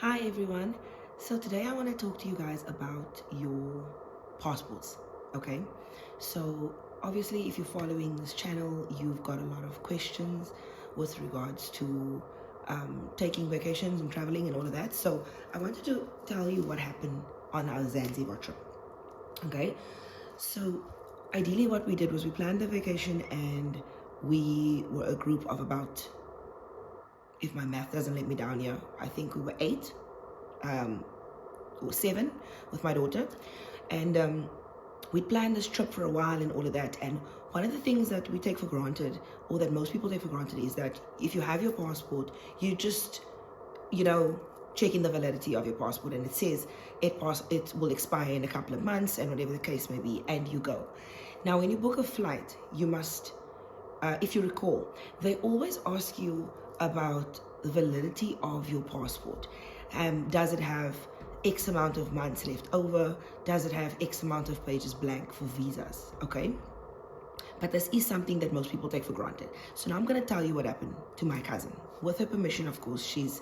Hi everyone. So today I want to talk to you guys about your passports. Okay. So obviously, if you're following this channel, you've got a lot of questions with regards to taking vacations and traveling and all of that. So I wanted to tell you what happened on our Zanzibar trip. Okay. So ideally, what we did was we planned the vacation and we were a group of about, if my math doesn't let me down here, I think we were eight or seven with my daughter. And we planned this trip for a while and all of that. And one of the things that we take for granted, or that most people take for granted, is that if you have your passport, you just, checking the validity of your passport, and it says it will expire in a couple of months and whatever the case may be, and you go. Now, when you book a flight, you must, if you recall, they always ask you about the validity of your passport. Does it have X amount of months left over? Does it have X amount of pages blank for visas? Okay. But this is something that most people take for granted. So now I'm going to tell you what happened to my cousin. With her permission, of course, she's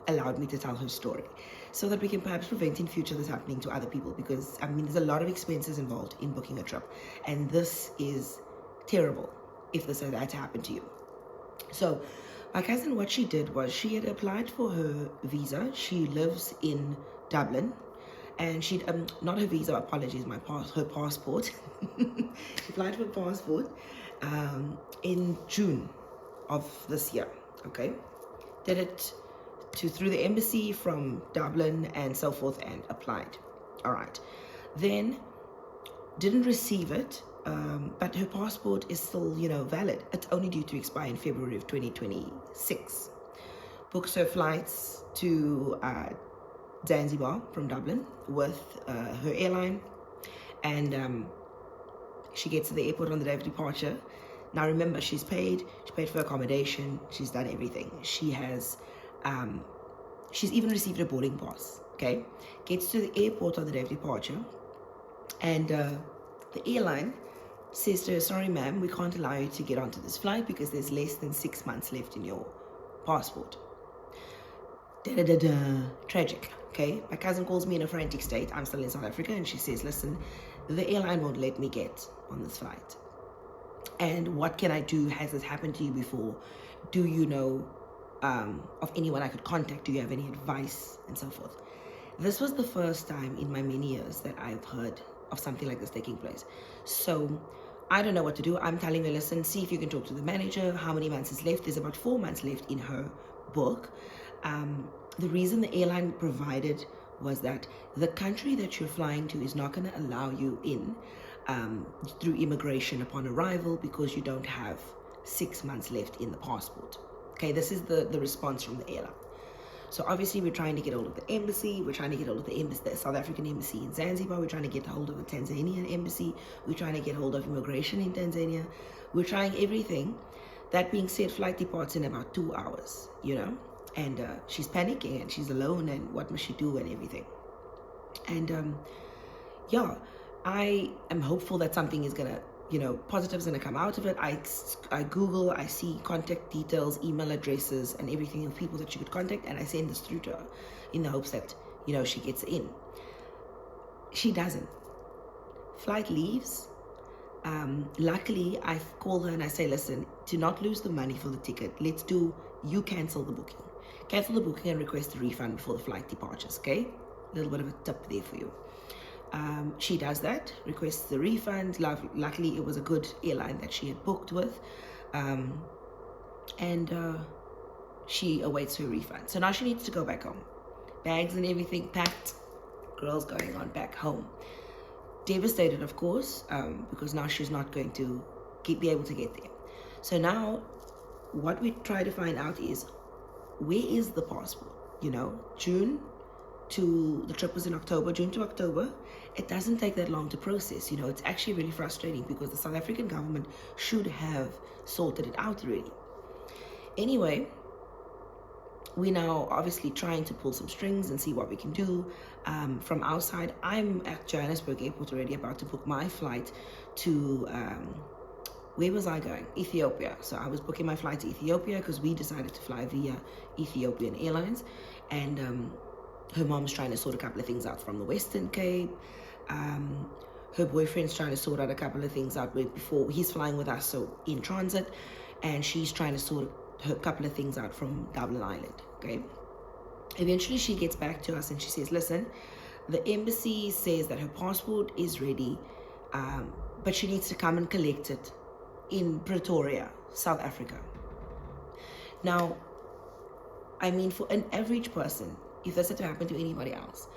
allowed me to tell her story, so that we can perhaps prevent in future this happening to other people. Because there's a lot of expenses involved in booking a trip, and this is terrible if this had to happen to you. So my cousin, what she did was she had applied for her visa. She lives in Dublin, and she'd not her visa, apologies, her passport. She applied for a passport in June of this year. Okay, did it through the embassy from Dublin and so forth, and applied. All right, then didn't receive it. But her passport is still, valid. It's only due to expire in February of 2026. Books her flights to Zanzibar from Dublin with her airline, and she gets to the airport on the day of departure. Now remember, she's paid for accommodation, she's done everything. She's even received a boarding pass. Okay, gets to the airport on the day of departure, and the airline says to her, sorry ma'am, we can't allow you to get onto this flight because there's less than 6 months left in your passport. Tragic. Okay, my cousin calls me in a frantic state. I'm still in South Africa, and she says, listen, the airline won't let me get on this flight. And what can I do? Has this happened to you before? Do you know of anyone I could contact? Do you have any advice? And so forth. This was the first time in my many years that I've heard of something like this taking place. So I don't know what to do. I'm telling her, listen, see if you can talk to the manager. How many months is left? There's about 4 months left in her book. The reason the airline provided was that the country that you're flying to is not going to allow you in through immigration upon arrival because you don't have 6 months left in the passport. Okay, this is the response from the airline. So obviously we're trying to get hold of the embassy. We're trying to get hold of the South African embassy in Zanzibar. We're trying to get hold of the Tanzanian embassy. We're trying to get hold of immigration in Tanzania. We're trying everything. That being said, flight departs in about 2 hours, and she's panicking, and she's alone, and what must she do and everything. And yeah, I am hopeful that something is gonna, positive's gonna come out of it. I Google, I see contact details, email addresses, and everything of people that she could contact, and I send this through to her in the hopes that, she gets in. She doesn't. Flight leaves. Luckily, I call her and I say, listen, to not lose the money for the ticket, you cancel the booking. Cancel the booking and request a refund before the flight departures, okay? A little bit of a tip there for you. She does that, requests the refund. Luckily, it was a good airline that she had booked with. And she awaits her refund. So now she needs to go back home. Bags and everything packed. Girl's going on back home. Devastated, of course, because now she's not going to be able to get there. So now what we try to find out is, where is the passport? The trip was in October, June to October. It doesn't take that long to process. It's actually really frustrating because the South African government should have sorted it out already. Anyway, we're now obviously trying to pull some strings and see what we can do. From our side, I'm at Johannesburg Airport already, about to book my flight to Where was I going? Ethiopia. So I was booking my flight to Ethiopia because we decided to fly via Ethiopian Airlines. And her mom's trying to sort a couple of things out from the Western Cape. Her boyfriend's trying to sort out a couple of things out before he's flying with us, so in transit. And she's trying to sort a couple of things out from Dublin Island, okay? Eventually she gets back to us and she says, listen, the embassy says that her passport is ready, but she needs to come and collect it in Pretoria, South Africa. Now, I mean, for an average person, if that's to happen to anybody else,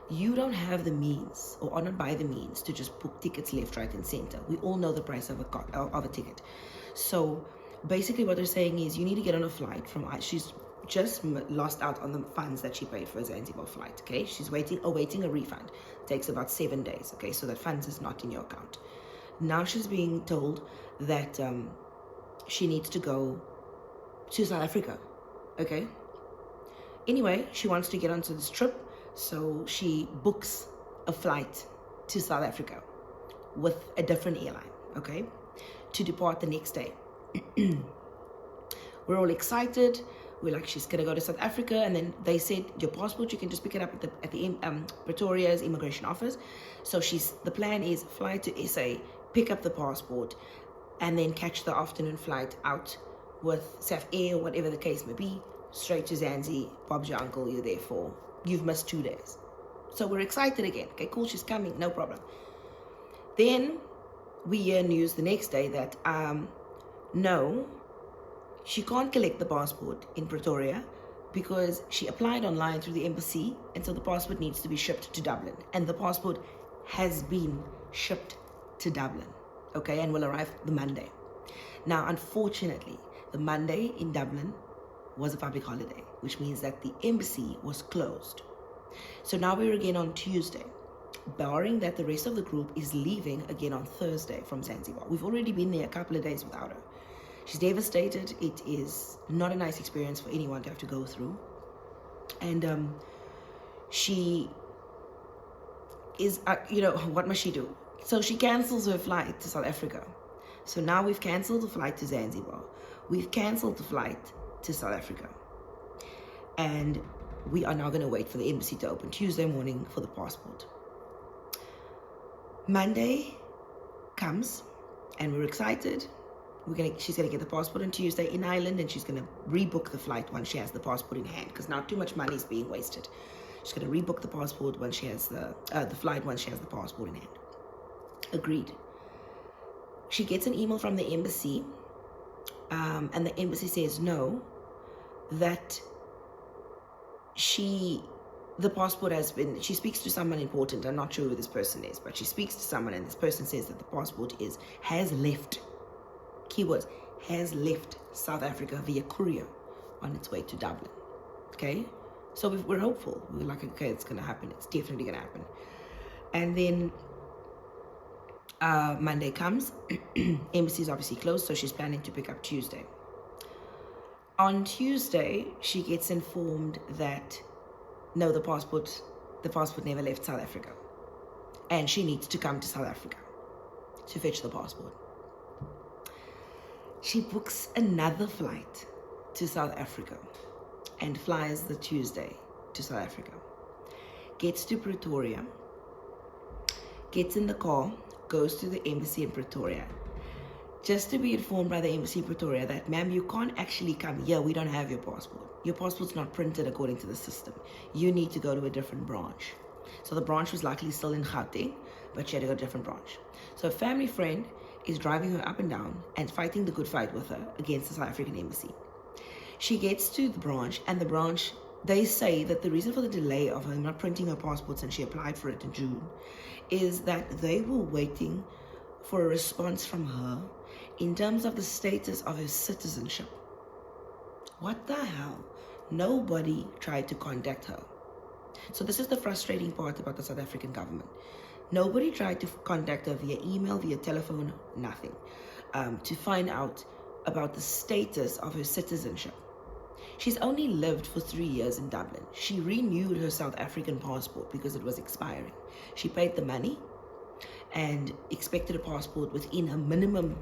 you don't have the means or are not by the means to just book tickets left, right, and center. We all know the price of a ticket. So basically what they're saying is you need to get on a flight from, she's just lost out on the funds that she paid for a Zanzibar flight, okay? She's awaiting a refund. It takes about 7 days, okay? So that funds is not in your account. Now she's being told that she needs to go to South Africa, okay? Anyway, she wants to get onto this trip, so she books a flight to South Africa with a different airline, okay, to depart the next day. We're all excited. We're like, she's gonna go to South Africa, and then they said your passport, you can just pick it up at the Pretoria's immigration office. So the plan is fly to SA, pick up the passport, and then catch the afternoon flight out with Saf Air or whatever the case may be, straight to Zanzibar. Bob's your uncle, you're there for. You've missed 2 days. So we're excited again. Okay, cool, she's coming, no problem. Then we hear news the next day that no, she can't collect the passport in Pretoria because she applied online through the embassy, and so the passport needs to be shipped to Dublin. And the passport has been shipped to Dublin, okay, and will arrive the Monday. Now, unfortunately, the Monday in Dublin was a public holiday, which means that the embassy was closed. So now we're again on Tuesday, barring that the rest of the group is leaving again on Thursday from Zanzibar. We've already been there a couple of days without her. She's devastated. It is not a nice experience for anyone to have to go through. And she is, what must she do? So she cancels her flight to South Africa. So now we've canceled the flight to Zanzibar. We've canceled the flight to South Africa. And we are now going to wait for the embassy to open Tuesday morning for the passport. Monday comes and we're excited. She's going to get the passport on Tuesday in Ireland, and she's going to rebook the flight once she has the passport in hand, because now too much money is being wasted. She's going to rebook the passport once she has the flight once she has the passport in hand. Agreed. She gets an email from the embassy, and the embassy says no, that the passport has been, she speaks to someone important. I'm not sure who this person is, but she speaks to someone, and this person says that the passport has left, keywords, has left South Africa via courier on its way to Dublin. Okay, so we're hopeful. We're like, okay, it's gonna happen. It's definitely gonna happen. And then Monday comes. Embassy is obviously closed, so she's planning to pick up Tuesday. On Tuesday, she gets informed that no, the passport never left South Africa, and she needs to come to South Africa to fetch the passport. She books another flight to South Africa and flies the Tuesday to South Africa. Gets to Pretoria, gets in the car, goes to the embassy in Pretoria, just to be informed by the embassy in Pretoria that, ma'am, you can't actually come here. We don't have your passport. Your passport's not printed according to the system. You need to go to a different branch. So the branch was likely still in Gauteng, but she had to go to a different branch. So a family friend is driving her up and down and fighting the good fight with her against the South African embassy. She gets to the branch, and the branch, they say that the reason for the delay of her not printing her passport since she applied for it in June is that they were waiting for a response from her in terms of the status of her citizenship. What the hell? Nobody tried to contact her. So this is the frustrating part about the South African government. Nobody tried to contact her via email, via telephone, nothing, to find out about the status of her citizenship. She's only lived for 3 years in Dublin. She renewed her South African passport because it was expiring. She paid the money and expected a passport within a minimum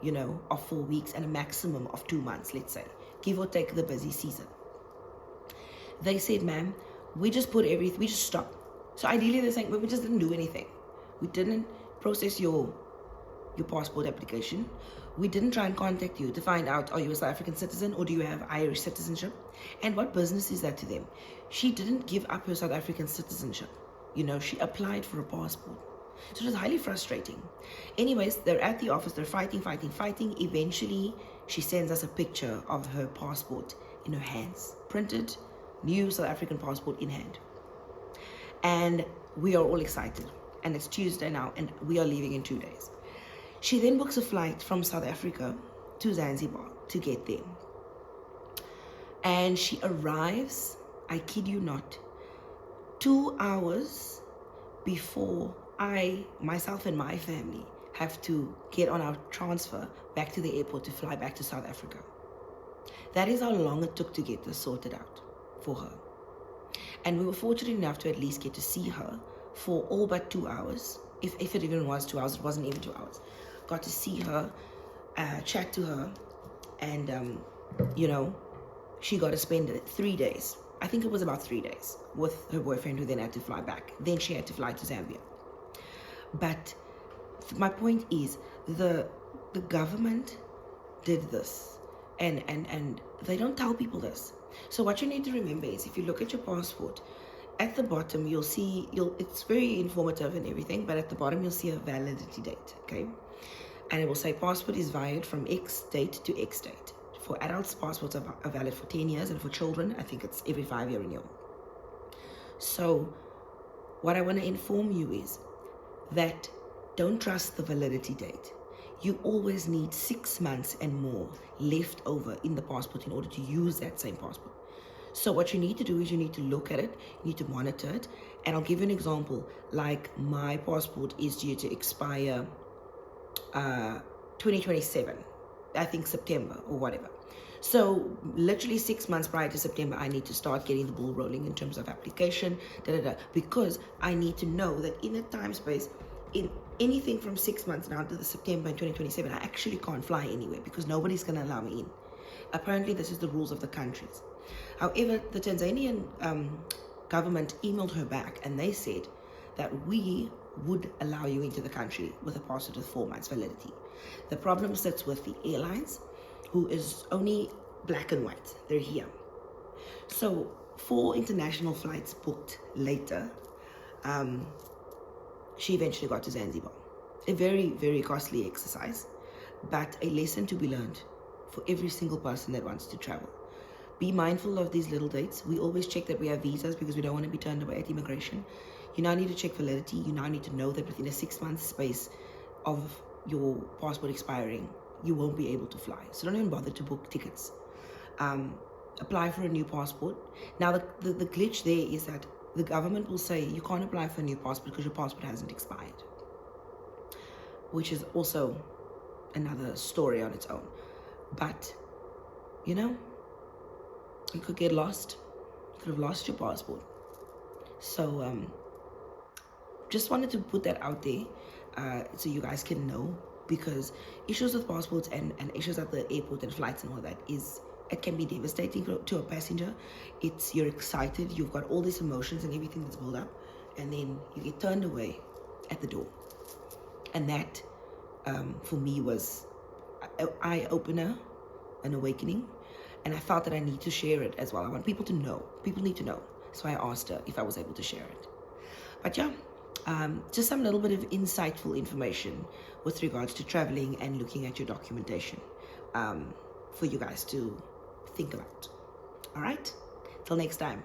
of 4 weeks and a maximum of 2 months, let's say, give or take the busy season. They said, ma'am, we just stopped. So ideally they're saying, well, we just didn't do anything. We didn't process your passport application. We didn't try and contact you to find out, are you a South African citizen or do you have Irish citizenship? And what business is that to them? She didn't give up her South African citizenship. She applied for a passport. So it was highly frustrating. Anyways, they're at the office, they're fighting. Eventually, she sends us a picture of her passport in her hands. Printed, new South African passport in hand. And we are all excited. And it's Tuesday now, and we are leaving in 2 days. She then books a flight from South Africa to Zanzibar to get there. And she arrives, I kid you not, 2 hours before myself and my family have to get on our transfer back to the airport to fly back to South Africa. That is how long it took to get this sorted out for her. And we were fortunate enough to at least get to see her for all but 2 hours. If it even was 2 hours, it wasn't even 2 hours. Got to see her, chat to her, and she got to spend 3 days. I think it was about 3 days with her boyfriend, who then had to fly back. Then she had to fly to Zambia. But my point is, the government did this, and they don't tell people this. So what you need to remember is, if you look at your passport, at the bottom you'll see, it's very informative and everything, but at the bottom you'll see a validity date, okay? And it will say passport is valid from X date to X date. For adults, passports are valid for 10 years, and for children, I think it's every 5-year renewal. So what I want to inform you is that don't trust the validity date. You always need 6 months and more left over in the passport in order to use that same passport. So what you need to do is you need to look at it, you need to monitor it. And I'll give you an example. Like, my passport is due to expire 2027, I think September or whatever. So literally 6 months prior to September, I need to start getting the ball rolling in terms of application, because I need to know that in a time space, in anything from 6 months now to the September in 2027, I actually can't fly anywhere because nobody's going to allow me in. Apparently, this is the rules of the countries. However, the Tanzanian government emailed her back, and they said that we would allow you into the country with a passport with 4 months validity. The problem sits with the airlines, who is only black and white. They're here. So 4 international flights booked later, she eventually got to Zanzibar. A very, very costly exercise, but a lesson to be learned for every single person that wants to travel. Be mindful of these little dates. We always check that we have visas because we don't want to be turned away at immigration. You now need to check validity. You now need to know that within a 6-month space of your passport expiring, you won't be able to fly. So don't even bother to book tickets. Apply for a new passport. Now, the glitch there is that the government will say you can't apply for a new passport because your passport hasn't expired, which is also another story on its own. But, you could get lost. You could have lost your passport. So, just wanted to put that out there so you guys can know, because issues with passports and issues at the airport and flights and all that it can be devastating to a passenger. You're excited, you've got all these emotions and everything that's built up, and then you get turned away at the door. And that, for me, was an eye-opener, an awakening, and I felt that I need to share it as well. I want people to know. People need to know. So I asked her if I was able to share it. But yeah, just some little bit of insightful information with regards to traveling and looking at your documentation for you guys to think about. All right? Till next time.